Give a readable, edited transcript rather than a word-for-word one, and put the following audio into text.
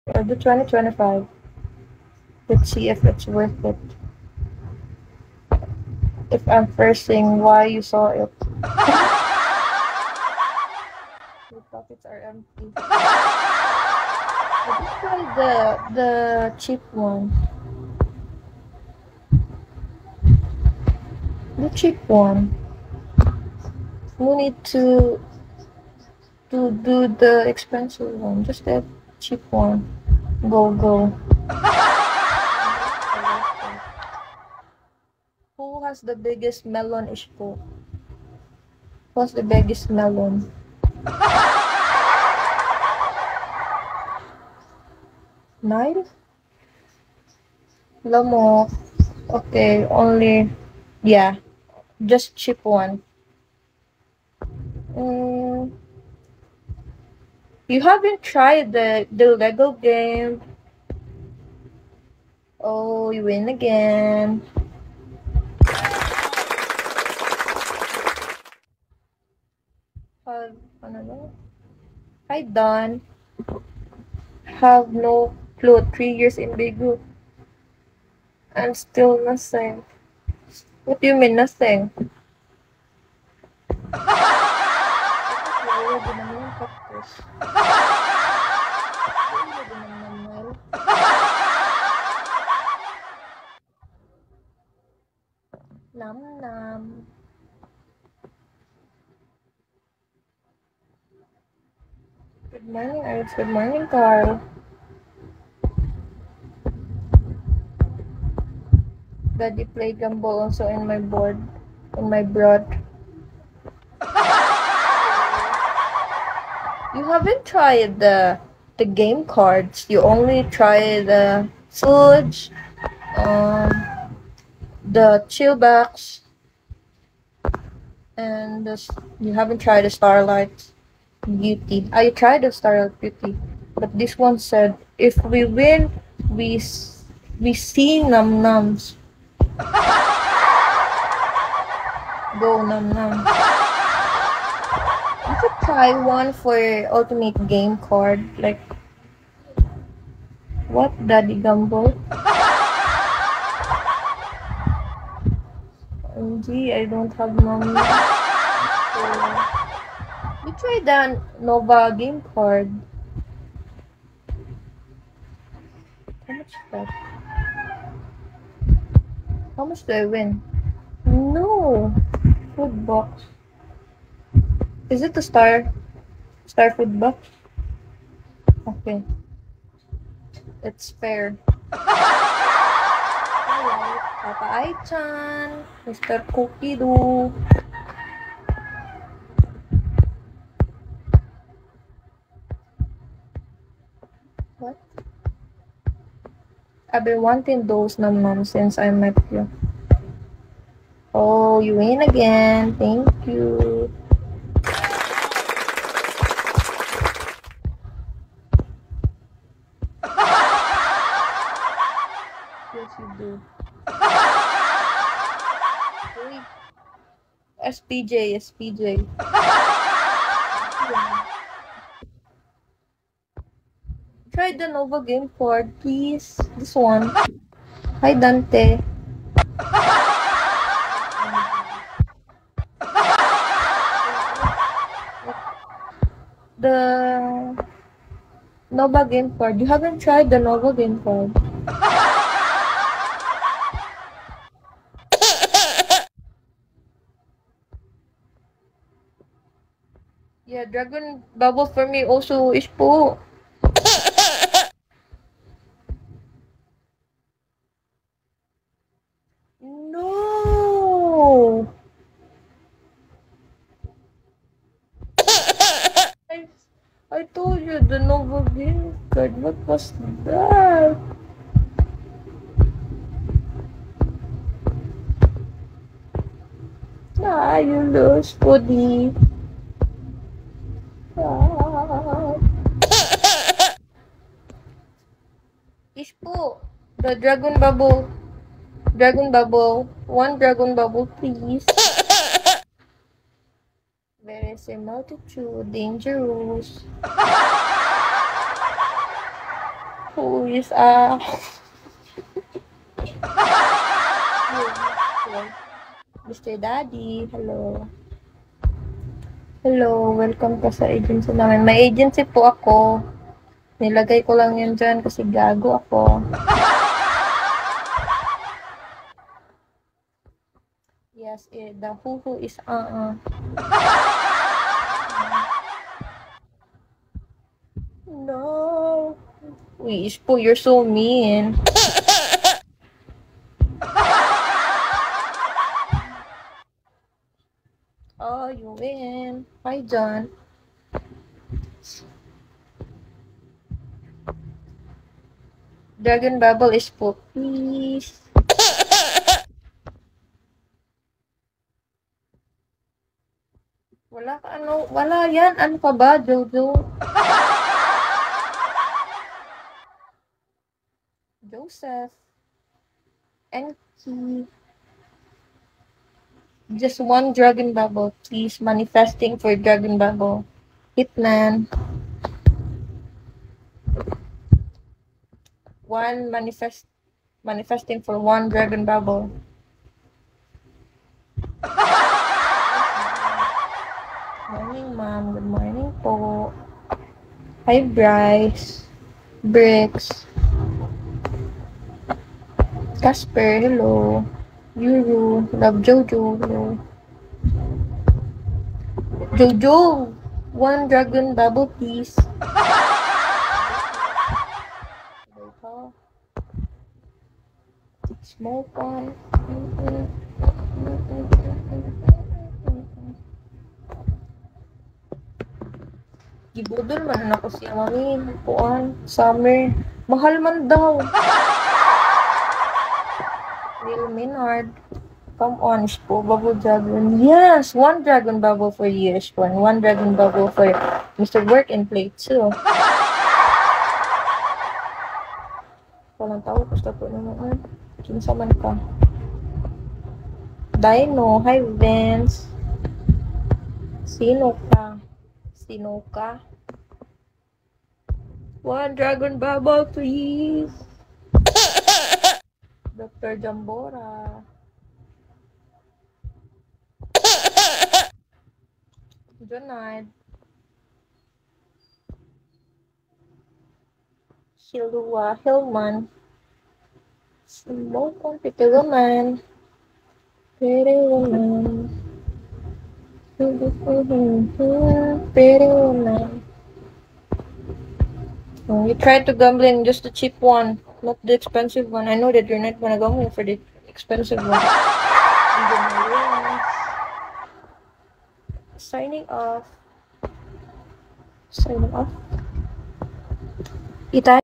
Or the 2025. Let's see if it's worth it. If I'm first why you saw it. Your pockets are empty. But let's try the cheap one. The cheap one. No need to do the expensive one. Just that cheap one. Go go. Who has the biggest melon ishpo? What's the biggest melon? Nine? Lamok. Okay, only yeah. Just cheap one. Mm, you haven't tried the Lego game. Oh, you win again. Have ano na? Hi Don. Have no clue. 3 years in Bigu. I'm still nothing. What do you mean nothing? Wala din naman yung cactus. Wala din naman. Nam nam. Good morning, Iris. Good morning, Carl. Daddy play gumball also in my board. In my broad. You haven't tried the game cards. You only try the foods, um, the chillbacks, and you haven't tried the Starlight Beauty. I tried the Starlight Beauty, but this one said if we win, we see num nums. Go num num. You could try one for ultimate game card, like what Daddy Gumbo? OMG, I don't have money. So, you try the Nova game card. How much is that? How much do I win? No! Food box. Is it the star food box? Okay. It's fair. Hello, Papa Ai-chan, Mr. Cookie Doo. What? I've been wanting those num nums since I met you. Oh, you win again. Thank you. Yes, you do. Wait. SPJ, SPJ. Try the Nova game card, please. This one. Hi, Dante. The Nova game card. You haven't tried the Nova game card. Yeah, Dragon Bubble for me also is po. No! I, I told you the Nova game card. What was that? Ah, you lose, Pudi. Ah. Ishpo, the Dragon Bubble. Dragon Bubble. One Dragon Bubble, please. There is a multitude dangerous. Who is Mr. Daddy? Hello. Hello, welcome ka sa agency namin. May agency po ako. Nilagay ko lang yun dyan kasi gago ako. Yes, the who is No. Wish po, you're so mean. Oh, you win. Hi, John. Dragon Bubble is po, please. Wala ka, wala yan. Ano ka ba, Jojo? Joseph. Enki. Just one Dragon Bubble, please. Manifesting for Dragon Bubble. Hitman. One manifesting for one Dragon Bubble. Morning, ma'am. Good morning po. Hi, Bryce. Bricks. Casper, hello. Yuru, love Jojo, hello. Jojo, one Dragon Bubble, please. Smoke on. Gibudol man ako siya, mami. Puan, summer. Mahal man daw. Real Minard. Come on, Ishpo. Bubble Dragon. Yes! One Dragon Bubble for you, Ishpo. And one Dragon Bubble for Mr. Work and Play too. Walang tao. Basta po naman. Kinsa man ka. Dino. Hi, Vince. Sino ka? Sino ka? One Dragon Bubble, please. Dr. Jambora. Jonard. Hilua. Hillman. Smoke on Pretty Woman. Pretty Woman. Pretty Woman. Oh, you tried to gambling just the cheap one, not the expensive one. I know that you're not gonna gamble for the expensive one. Signing off. Signing off. Ita